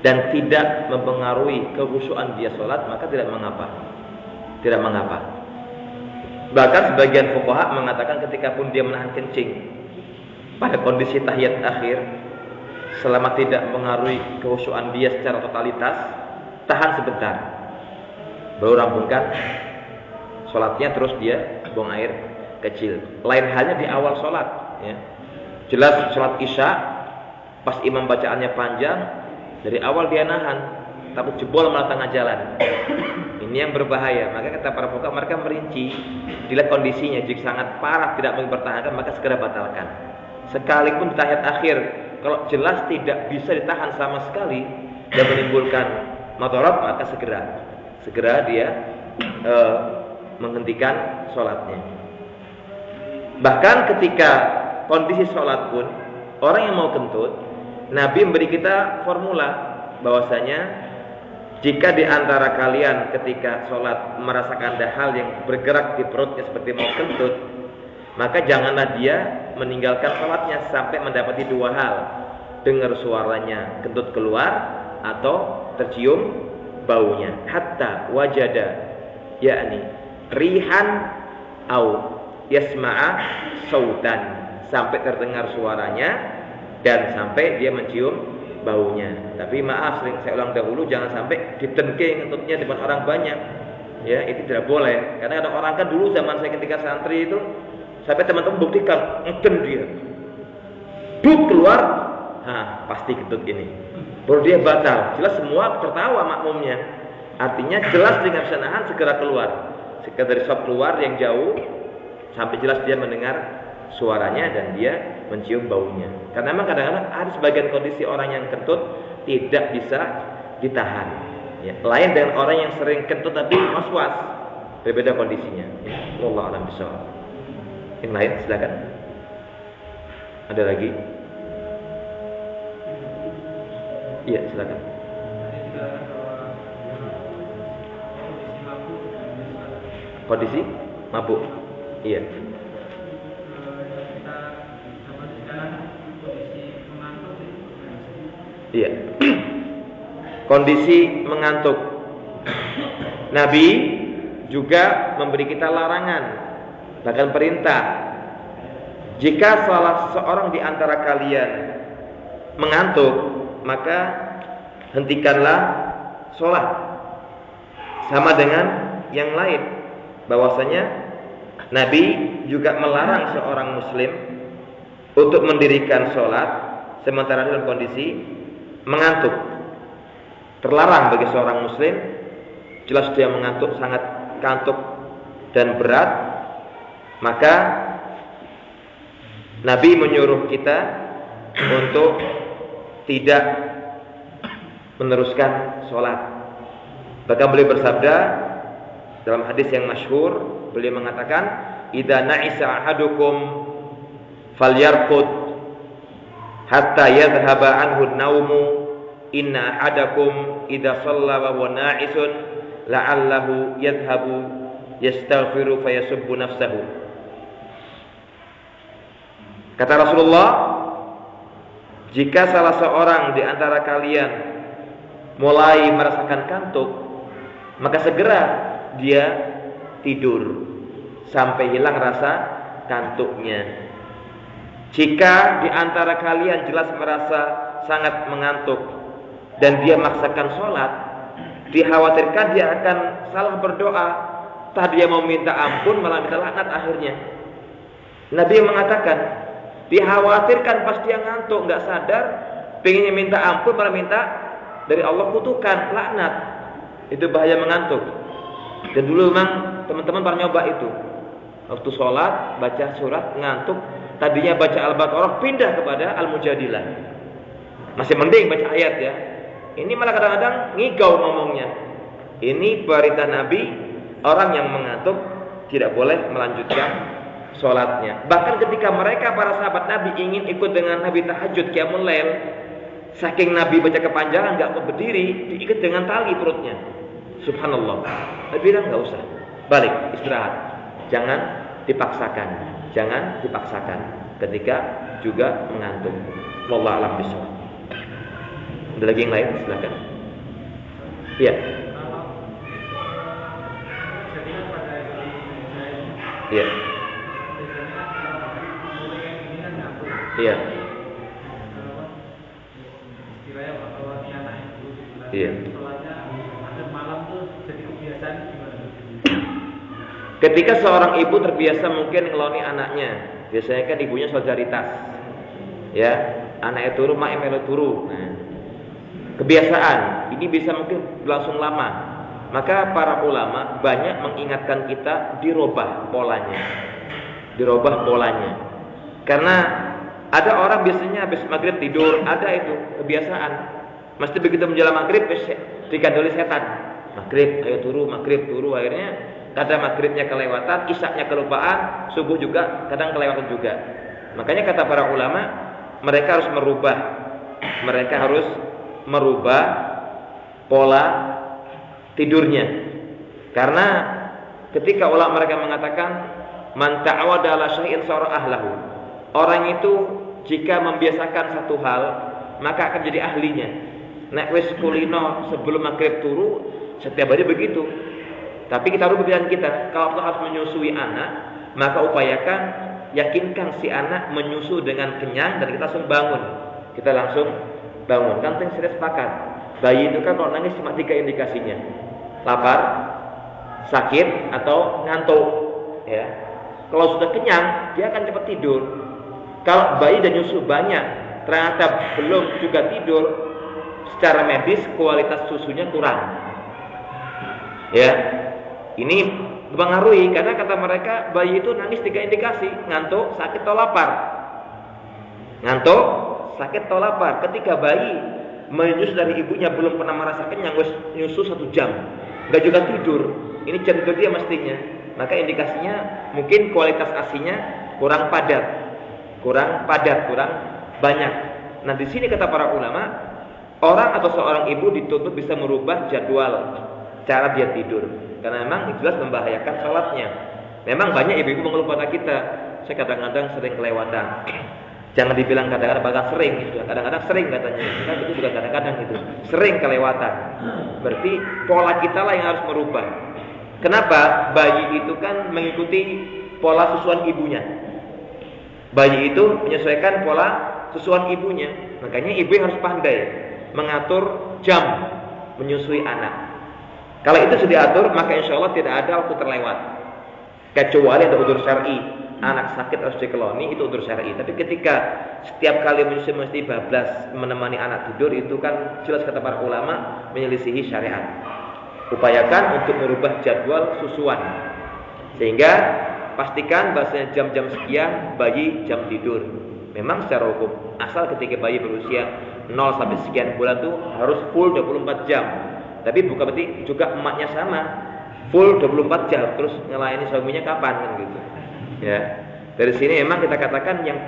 dan tidak mempengaruhi kekhusyuan dia sholat, maka tidak mengapa. Tidak mengapa. Bahkan sebagian fuqaha mengatakan ketika pun dia menahan kencing pada kondisi tahiyat akhir, selama tidak mempengaruhi kekhusyuan dia secara totalitas, tahan sebentar, baru rampungkan sholatnya, terus dia buang air kecil. Lain halnya di awal sholat, ya. Jelas sholat isya, pas imam bacaannya panjang, dari awal dia nahan, takut jebol malah tengah jalan. Ini yang berbahaya. Maka kata para fuqaha, mereka merinci, dilihat kondisinya, jika sangat parah tidak mempertahankan, maka segera batalkan. Sekalipun di tahiyat akhir, kalau jelas tidak bisa ditahan sama sekali dan menimbulkan madarat, maka segera dia menghentikan sholatnya. Bahkan ketika kondisi sholat pun, orang yang mau kentut, Nabi memberi kita formula bahwasanya jika di antara kalian ketika sholat merasakan ada hal yang bergerak di perutnya seperti mau kentut, maka janganlah dia meninggalkan sholatnya sampai mendapati dua hal: dengar suaranya kentut keluar atau tercium baunya. Hatta wajada, yakni rihan au yasma'a sautan, sampai terdengar suaranya dan sampai dia mencium baunya. Tapi maaf, sering saya ulang dahulu, jangan sampai ditengking kentutnya depan orang banyak. Ya, itu tidak boleh. Karena ada orang kan dulu zaman saya ketika santri itu, sampai teman-teman buktikan, ngeden dia, duk keluar, pasti kentut ini. Baru dia batal. Jelas semua tertawa makmumnya. Artinya jelas dia nggak bisa nahan, segera keluar. Segera dari shop keluar yang jauh, sampai jelas dia mendengar suaranya dan dia mencium baunya. Karena memang kadang-kadang ada sebagian kondisi orang yang kentut tidak bisa ditahan, ya. Lain dengan orang yang sering kentut tapi was-was, berbeda kondisinya, ya. Wallahu a'lam bishawab. Yang lain silakan. Ada lagi? Iya, silakan. Kondisi mabuk. Iya. Iya. Kondisi mengantuk. Nabi juga memberi kita larangan, bahkan perintah. Jika salah seorang di antara kalian mengantuk, maka hentikanlah sholat. Sama dengan yang lain, bahwasanya Nabi juga melarang seorang muslim untuk mendirikan sholat sementara dalam kondisi mengantuk. Terlarang bagi seorang muslim, jelas dia mengantuk, sangat kantuk dan berat, maka Nabi menyuruh kita untuk tidak meneruskan sholat. Bahkan beliau bersabda dalam hadis yang masyhur, beliau mengatakan, "Idza na'isa ahadukum falyarqud hatta yadhhaba anhu an-naumu, inna ahadakum idza shalla wa huwa na'isun la'allahu yadhhabu yastaghfiru fayasubbu nafsahu." Kata Rasulullah, jika salah seorang di antara kalian mulai merasakan kantuk, maka segera dia tidur sampai hilang rasa kantuknya. Jika di antara kalian jelas merasa sangat mengantuk dan dia maksakan sholat, dikhawatirkan dia akan salah berdoa. Tadi dia mau minta ampun malah minta laknat akhirnya. Nabi mengatakan, dikhawatirkan pas dia ngantuk nggak sadar, pengennya minta ampun malah minta dari Allah kutukan, laknat. Itu bahaya mengantuk. Dan dulu memang teman-teman pernah nyoba itu. Waktu sholat baca surat ngantuk, tadinya baca Al-Baqarah pindah kepada Al-Mujadilah. Masih mending baca ayat ya. Ini malah kadang-kadang ngigau ngomongnya. Ini perintah Nabi, orang yang mengantuk tidak boleh melanjutkan sholatnya. Bahkan ketika mereka para sahabat Nabi ingin ikut dengan Nabi tahajud qiyamul lail, saking Nabi baca kepanjangan nggak mau berdiri, diikat dengan tali perutnya. Subhanallah. Nabi bilang nggak usah, balik istirahat. Jangan dipaksakan, jangan dipaksakan ketika juga mengantuk. Wallahu a'lam bishawab. Ada lagi yang lain? Silakan. Iya. Iya. Iya. Iya. Ketika seorang ibu terbiasa mungkin ngeloni anaknya, biasanya kan ibunya solidaritas, ya, anaknya turu, mak melu turu. Nah, kebiasaan ini bisa mungkin berlangsung lama, maka para ulama banyak mengingatkan kita dirubah polanya, karena ada orang biasanya habis maghrib tidur, ada itu kebiasaan, mesti begitu menjelang maghrib dikandoli setan, maghrib ayo turu, maghrib turu, akhirnya kadang maghribnya kelewatan, isyaknya kelupaan, subuh juga kadang kelewatan juga. Makanya kata para ulama, mereka harus merubah pola tidurnya. Karena ketika ulama mereka mengatakan man ta'awada ala syai'in sara ahlahu. Orang itu jika membiasakan satu hal, maka akan jadi ahlinya. Nek wis kulino sebelum maghrib turu, setiap hari begitu. Tapi kita harus berpikir kita, kalau Allah harus menyusui anak, maka upayakan yakinkan si anak menyusu dengan kenyang dan kita langsung bangun. Kita langsung bangun. Kan yang serius sepakat. Bayi itu kan kalau nangis cuma 3 indikasinya. Lapar, sakit atau ngantuk, ya. Kalau sudah kenyang, dia akan cepat tidur. Kalau bayi dan nyusu banyak, ternyata belum juga tidur, secara medis kualitas susunya kurang. Ya. Ini mempengaruhi karena kata mereka bayi itu nangis 3 indikasi, ngantuk, sakit atau lapar. Ngantuk, sakit atau lapar. Ketika bayi menyusu dari ibunya belum pernah merasa kenyang, wis nyusu 1 jam, enggak juga tidur. Ini jam tidur dia mestinya. Maka indikasinya mungkin kualitas ASI-nya kurang padat, kurang banyak. Nah, di sini kata para ulama, orang atau seorang ibu dituntut bisa merubah jadwal cara dia tidur. Karena memang jelas membahayakan sholatnya. Memang banyak ibu-ibu mengeluh pada kita, saya kadang-kadang sering kelewatan. Jangan dibilang kadang-kadang, bahkan sering gitu. Kadang-kadang sering katanya. Kan itu bukan kadang-kadang gitu. Sering kelewatan. Berarti pola kita lah yang harus merubah. Kenapa? Bayi itu kan mengikuti pola susuan ibunya. Bayi itu menyesuaikan pola susuan ibunya. Makanya ibu yang harus pandai mengatur jam menyusui anak. Kalau itu sudah diatur, maka insya Allah tidak ada waktu terlewat. Kecuali ada udzur syar'i, anak sakit harus dikeloni, itu udzur syar'i. Tapi ketika setiap kali menyusui mesti bablas menemani anak tidur, itu kan jelas kata para ulama menyelisihi syariat. Upayakan untuk merubah jadwal susuan, sehingga pastikan bahasanya jam-jam sekian bayi jam tidur. Memang secara hukum asal ketika bayi berusia 0 sampai sekian bulan tuh harus full 24 jam. Tapi bukan berarti juga emaknya sama full 24 jam terus ngelayani suaminya kapan kan gitu. Ya. Dari sini memang kita katakan yang